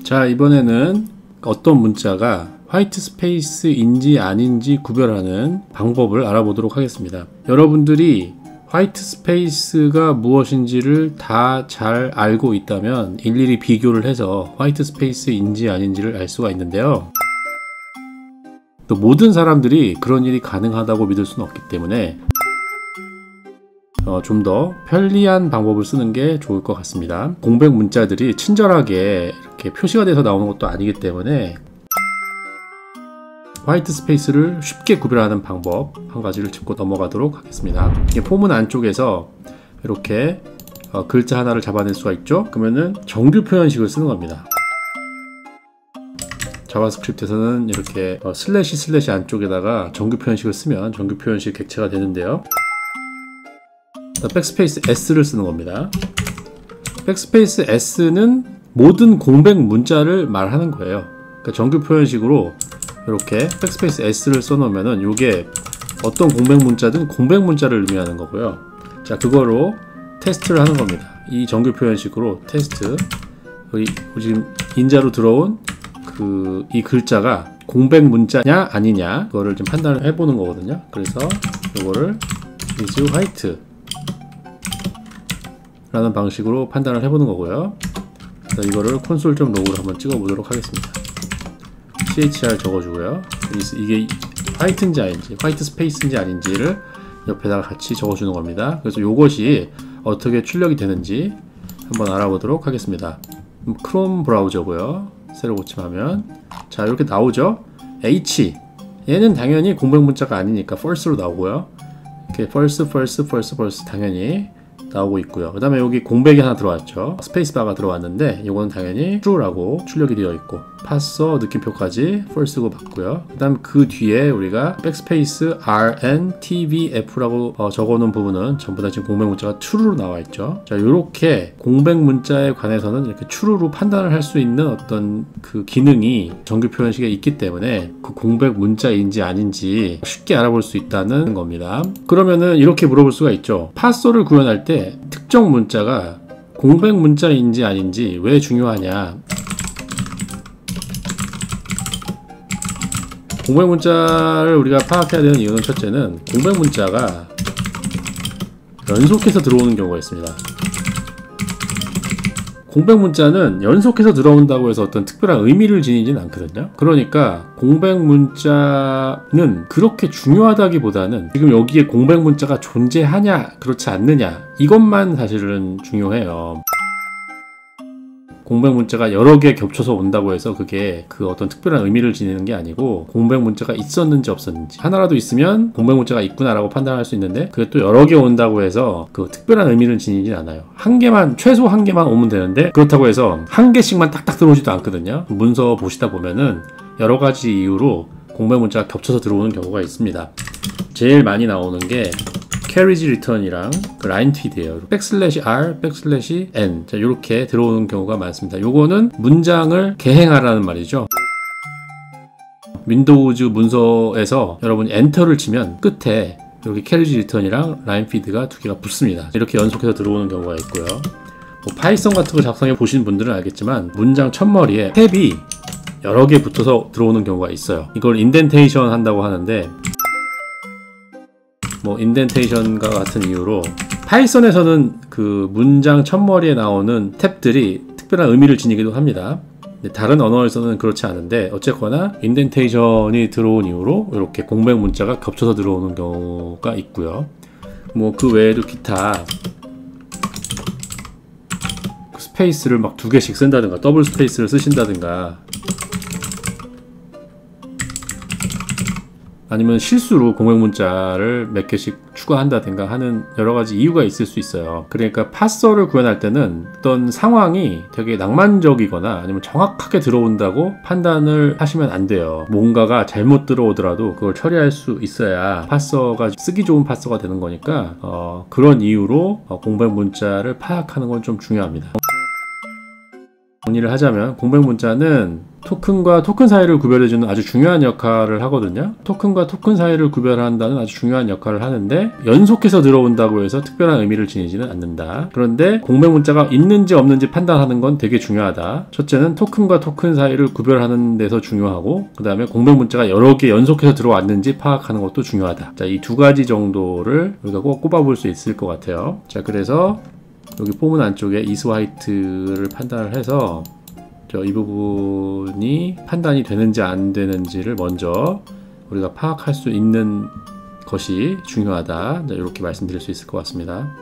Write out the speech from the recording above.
자, 이번에는 어떤 문자가 화이트 스페이스인지 아닌지 구별하는 방법을 알아보도록 하겠습니다. 여러분들이 화이트 스페이스가 무엇인지를 다 잘 알고 있다면 일일이 비교를 해서 화이트 스페이스인지 아닌지를 알 수가 있는데요. 또 모든 사람들이 그런 일이 가능하다고 믿을 수는 없기 때문에 좀 더 편리한 방법을 쓰는 게 좋을 것 같습니다. 공백 문자들이 친절하게 이렇게 표시가 돼서 나오는 것도 아니기 때문에 화이트 스페이스를 쉽게 구별하는 방법 한 가지를 짚고 넘어가도록 하겠습니다. 포문 안쪽에서 이렇게 글자 하나를 잡아낼 수가 있죠. 그러면은 정규 표현식을 쓰는 겁니다. 자바스크립트에서는 이렇게 슬래시 안쪽에다가 정규 표현식을 쓰면 정규 표현식 객체가 되는데요. 백스페이스 S를 쓰는 겁니다. 백스페이스 S는 모든 공백 문자를 말하는 거예요. 그러니까 정규 표현식으로 이렇게 백스페이스 S를 써놓으면은 이게 어떤 공백 문자든 공백 문자를 의미하는 거고요. 자, 그거로 테스트를 하는 겁니다. 이 정규 표현식으로 테스트, 지금 인자로 들어온 이 글자가 공백 문자냐 아니냐 그거를 좀 판단을 해보는 거거든요. 그래서 이거를 is white 라는 방식으로 판단을 해보는 거고요. 그래서 이거를 콘솔 좀 로그로 한번 찍어보도록 하겠습니다. chr 적어주고요. 이게 화이트인지 아닌지, 화이트 스페이스인지 아닌지를 옆에다가 같이 적어주는 겁니다. 그래서 이것이 어떻게 출력이 되는지 한번 알아보도록 하겠습니다. 크롬 브라우저고요. 새로 고침하면 자, 이렇게 나오죠. H 얘는 당연히 공백 문자가 아니니까 false로 나오고요. 이렇게 false 당연히 나오고 있고요. 그 다음에 여기 공백이 하나 들어왔죠. 스페이스바가 들어왔는데 이거는 당연히 true라고 출력이 되어 있고 파서 느낌표까지 false고 봤고요. 그 다음 그 뒤에 우리가 백스페이스 RNTVF라고 적어놓은 부분은 전부 다 지금 공백 문자가 true로 나와 있죠. 자, 이렇게 공백 문자에 관해서는 이렇게 true로 판단을 할 수 있는 어떤 그 기능이 정규 표현식에 있기 때문에 그 공백 문자인지 아닌지 쉽게 알아볼 수 있다는 겁니다. 그러면은 이렇게 물어볼 수가 있죠. 파서를 구현할 때 특정 문자가 공백 문자인지 아닌지 왜 중요하냐. 공백 문자를 우리가 파악해야 되는 이유는 첫째는 공백 문자가 연속해서 들어오는 경우가 있습니다. 공백 문자는 연속해서 들어온다고 해서 어떤 특별한 의미를 지니지는 않거든요. 그러니까 공백 문자는 그렇게 중요하다기보다는 지금 여기에 공백 문자가 존재하냐 그렇지 않느냐 이것만 사실은 중요해요. 공백 문자가 여러 개 겹쳐서 온다고 해서 그게 그 어떤 특별한 의미를 지니는 게 아니고 공백 문자가 있었는지 없었는지 하나라도 있으면 공백 문자가 있구나라고 판단할 수 있는데 그게 또 여러 개 온다고 해서 그 특별한 의미를 지니진 않아요. 한 개만, 최소 한 개만 오면 되는데 그렇다고 해서 한 개씩만 딱딱 들어오지도 않거든요. 문서 보시다 보면은 여러 가지 이유로 공백 문자가 겹쳐서 들어오는 경우가 있습니다. 제일 많이 나오는 게 carriage return이랑 그 line feed예요. \r, \n 자, 이렇게 들어오는 경우가 많습니다. 요거는 문장을 개행하라는 말이죠. 윈도우즈 문서에서 여러분이 엔터를 치면 끝에 여기 carriage return이랑 line feed가 두 개가 붙습니다. 이렇게 연속해서 들어오는 경우가 있고요. 파이썬 같은 거 작성해 보신 분들은 알겠지만 문장 첫머리에 탭이 여러 개 붙어서 들어오는 경우가 있어요. 이걸 인덴테이션 한다고 하는데 인덴테이션과 같은 이유로 파이썬에서는 그 문장 첫머리에 나오는 탭들이 특별한 의미를 지니기도 합니다. 다른 언어에서는 그렇지 않은데 어쨌거나 인덴테이션이 들어온 이후로 이렇게 공백 문자가 겹쳐서 들어오는 경우가 있고요. 그 외에도 기타 스페이스를 막 두 개씩 쓴다든가 더블 스페이스를 쓰신다든가 아니면 실수로 공백 문자를 몇 개씩 추가한다든가 하는 여러 가지 이유가 있을 수 있어요. 그러니까 파서를 구현할 때는 어떤 상황이 되게 낭만적이거나 아니면 정확하게 들어온다고 판단을 하시면 안 돼요. 뭔가가 잘못 들어오더라도 그걸 처리할 수 있어야 파서가 쓰기 좋은 파서가 되는 거니까 그런 이유로 공백 문자를 파악하는 건 좀 중요합니다. 정리를 하자면 공백 문자는 토큰과 토큰 사이를 구별해주는 아주 중요한 역할을 하거든요. 토큰과 토큰 사이를 구별한다는 아주 중요한 역할을 하는데 연속해서 들어온다고 해서 특별한 의미를 지니지는 않는다. 그런데 공백 문자가 있는지 없는지 판단하는 건 되게 중요하다. 첫째는 토큰과 토큰 사이를 구별하는 데서 중요하고, 그 다음에 공백 문자가 여러 개 연속해서 들어왔는지 파악하는 것도 중요하다. 자, 이 두 가지 정도를 우리가 꼭 꼽아볼 수 있을 것 같아요. 자, 그래서 여기 포문 안쪽에 is white를 판단을 해서 이 부분이 판단이 되는지 안 되는지를 먼저 우리가 파악할 수 있는 것이 중요하다. 이렇게 말씀드릴 수 있을 것 같습니다.